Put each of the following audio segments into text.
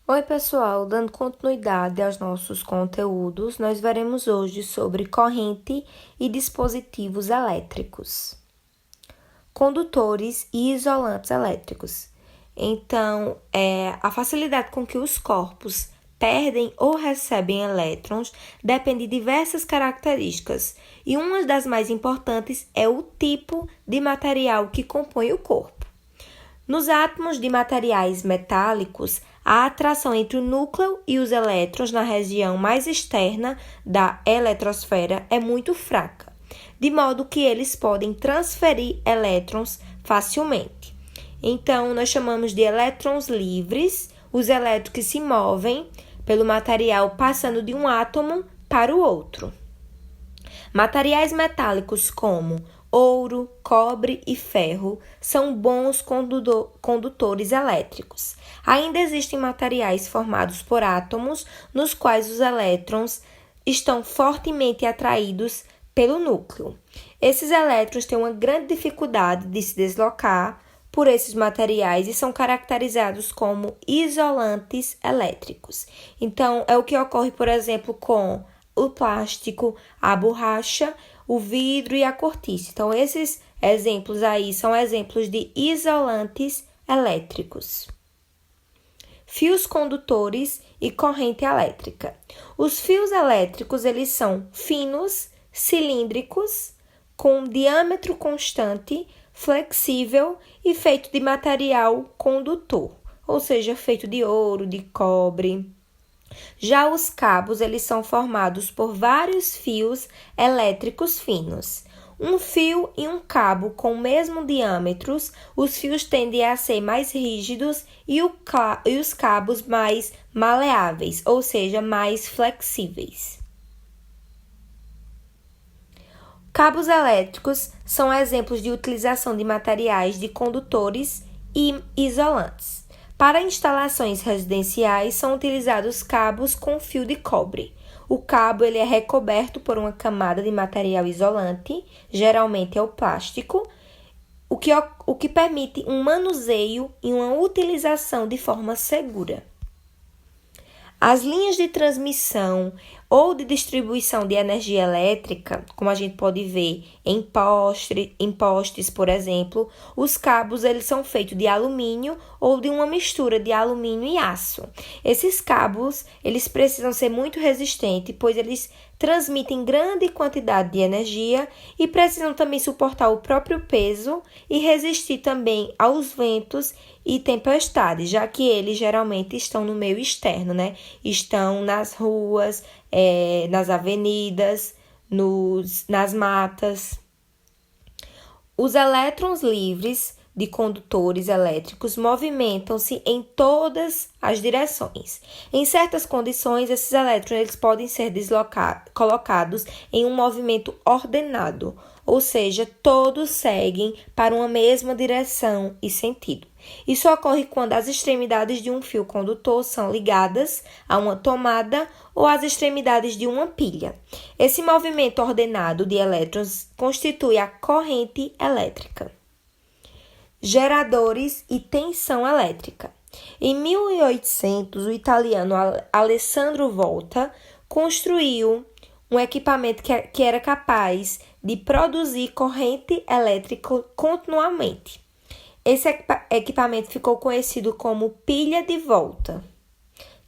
Oi, pessoal, dando continuidade aos nossos conteúdos, nós veremos hoje sobre corrente e dispositivos elétricos, condutores e isolantes elétricos. Então, a facilidade com que os corpos perdem ou recebem elétrons depende de diversas características, e uma das mais importantes é o tipo de material que compõe o corpo. Nos átomos de materiais metálicos, a atração entre o núcleo e os elétrons na região mais externa da eletrosfera é muito fraca, de modo que eles podem transferir elétrons facilmente. Então, nós chamamos de elétrons livres os elétrons que se movem pelo material passando de um átomo para o outro. Materiais metálicos como ouro, cobre e ferro são bons condutores elétricos. Ainda existem materiais formados por átomos nos quais os elétrons estão fortemente atraídos pelo núcleo. Esses elétrons têm uma grande dificuldade de se deslocar por esses materiais e são caracterizados como isolantes elétricos. Então, é o que ocorre, por exemplo, com o plástico, a borracha, o vidro e a cortiça. Então, esses exemplos aí são exemplos de isolantes elétricos. Fios condutores e corrente elétrica. Os fios elétricos, eles são finos, cilíndricos, com diâmetro constante, flexível e feito de material condutor, ou seja, feito de ouro, de cobre. Já os cabos, eles são formados por vários fios elétricos finos. Um fio e um cabo com o mesmo diâmetro, os fios tendem a ser mais rígidos e os cabos mais maleáveis, ou seja, mais flexíveis. Cabos elétricos são exemplos de utilização de materiais de condutores e isolantes. Para instalações residenciais, são utilizados cabos com fio de cobre. O cabo ele é recoberto por uma camada de material isolante, geralmente é o plástico, o que permite um manuseio e uma utilização de forma segura. As linhas de transmissão ou de distribuição de energia elétrica, como a gente pode ver em postes, por exemplo, os cabos eles são feitos de alumínio ou de uma mistura de alumínio e aço. Esses cabos eles precisam ser muito resistentes, pois eles transmitem grande quantidade de energia e precisam também suportar o próprio peso e resistir também aos ventos e tempestades, já que eles geralmente estão no meio externo, né? Estão nas ruas, nas avenidas, nas matas. Os elétrons livres de condutores elétricos movimentam-se em todas as direções. Em certas condições, esses elétrons eles podem ser colocados em um movimento ordenado, ou seja, todos seguem para uma mesma direção e sentido. Isso ocorre quando as extremidades de um fio condutor são ligadas a uma tomada ou as extremidades de uma pilha. Esse movimento ordenado de elétrons constitui a corrente elétrica. Geradores e tensão elétrica. Em 1800, o italiano Alessandro Volta construiu um equipamento que era capaz de produzir corrente elétrica continuamente. Esse equipamento ficou conhecido como pilha de Volta,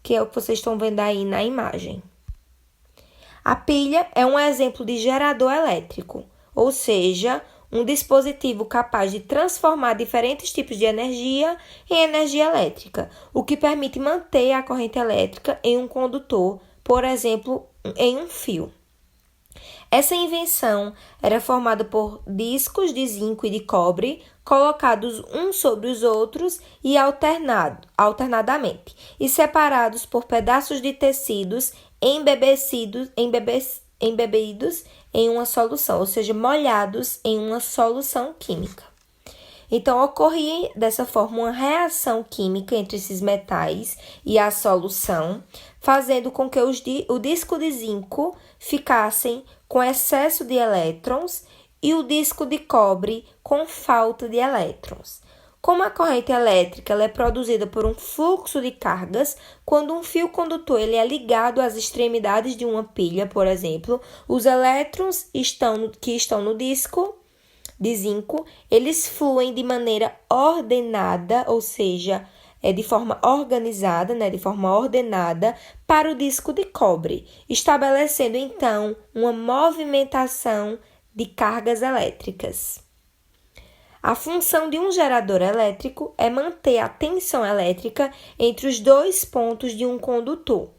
que é o que vocês estão vendo aí na imagem. A pilha é um exemplo de gerador elétrico, ou seja, um dispositivo capaz de transformar diferentes tipos de energia em energia elétrica, o que permite manter a corrente elétrica em um condutor, por exemplo, em um fio. Essa invenção era formada por discos de zinco e de cobre colocados uns sobre os outros e alternadamente, e separados por pedaços de tecidos embebidos em uma solução, ou seja, molhados em uma solução química. Então, ocorria dessa forma uma reação química entre esses metais e a solução, fazendo com que o disco de zinco ficassem com excesso de elétrons e o disco de cobre com falta de elétrons. Como a corrente elétrica ela é produzida por um fluxo de cargas, quando um fio condutor ele é ligado às extremidades de uma pilha, por exemplo, os elétrons que estão no disco de zinco, eles fluem de maneira ordenada, ou seja, de forma organizada, de forma ordenada, para o disco de cobre, estabelecendo então uma movimentação de cargas elétricas. A função de um gerador elétrico é manter a tensão elétrica entre os dois pontos de um condutor.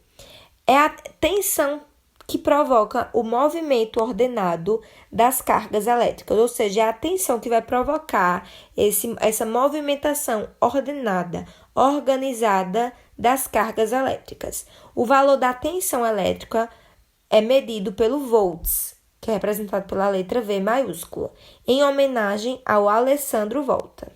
É a tensão que provoca o movimento ordenado das cargas elétricas, ou seja, é a tensão que vai provocar essa movimentação ordenada, organizada das cargas elétricas. O valor da tensão elétrica é medido pelo volts, que é representado pela letra V maiúscula, em homenagem ao Alessandro Volta.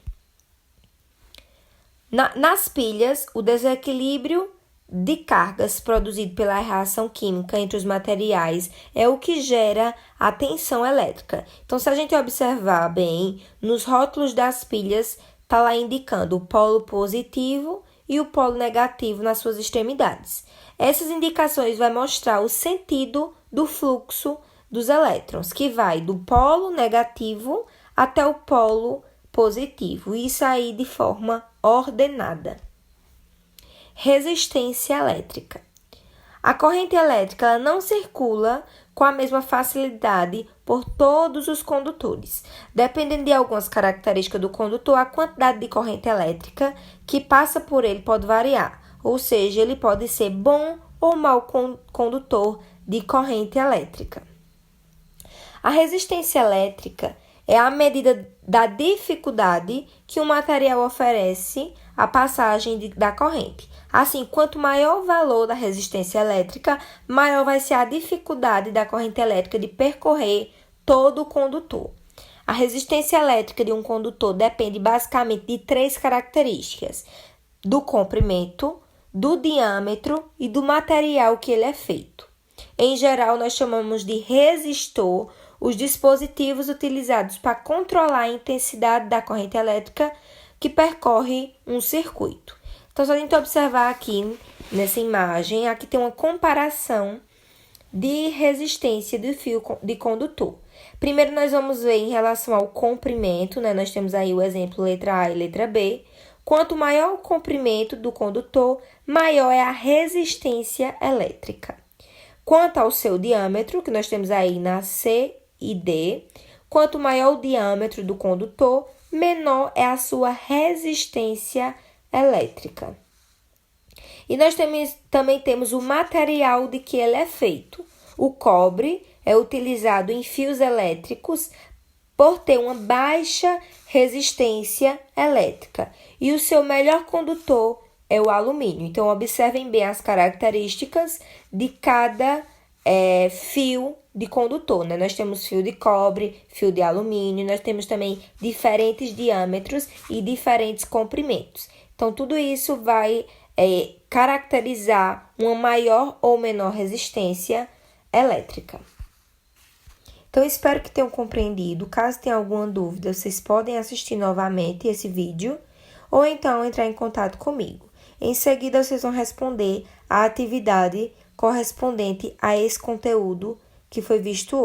Nas pilhas, o desequilíbrio de cargas produzido pela reação química entre os materiais é o que gera a tensão elétrica. Então, se a gente observar bem, nos rótulos das pilhas, está lá indicando o polo positivo e o polo negativo nas suas extremidades. Essas indicações vão mostrar o sentido do fluxo dos elétrons, que vai do polo negativo até o polo positivo, isso aí de forma ordenada. Resistência elétrica. A corrente elétrica ela não circula com a mesma facilidade por todos os condutores. Dependendo de algumas características do condutor, a quantidade de corrente elétrica que passa por ele pode variar, ou seja, ele pode ser bom ou mau condutor de corrente elétrica. A resistência elétrica é a medida da dificuldade que um material oferece à passagem da corrente. Assim, quanto maior o valor da resistência elétrica, maior vai ser a dificuldade da corrente elétrica de percorrer todo o condutor. A resistência elétrica de um condutor depende basicamente de 3 características: do comprimento, do diâmetro e do material que ele é feito. Em geral, nós chamamos de resistor os dispositivos utilizados para controlar a intensidade da corrente elétrica que percorre um circuito. Então, se a gente observar aqui nessa imagem, aqui tem uma comparação de resistência do fio de condutor. Primeiro, nós vamos ver em relação ao comprimento, Nós temos aí o exemplo letra A e letra B. Quanto maior o comprimento do condutor, maior é a resistência elétrica. Quanto ao seu diâmetro, que nós temos aí na C e D, quanto maior o diâmetro do condutor, menor é a sua resistência elétrica. E nós também temos o material de que ele é feito. O cobre é utilizado em fios elétricos por ter uma baixa resistência elétrica. E o seu melhor condutor é o alumínio. Então, observem bem as características de cada fio de condutor, Nós temos fio de cobre, fio de alumínio, nós temos também diferentes diâmetros e diferentes comprimentos. Então, tudo isso vai caracterizar uma maior ou menor resistência elétrica. Então, espero que tenham compreendido. Caso tenha alguma dúvida, vocês podem assistir novamente esse vídeo ou então entrar em contato comigo. Em seguida, vocês vão responder a atividade correspondente a esse conteúdo que foi visto hoje.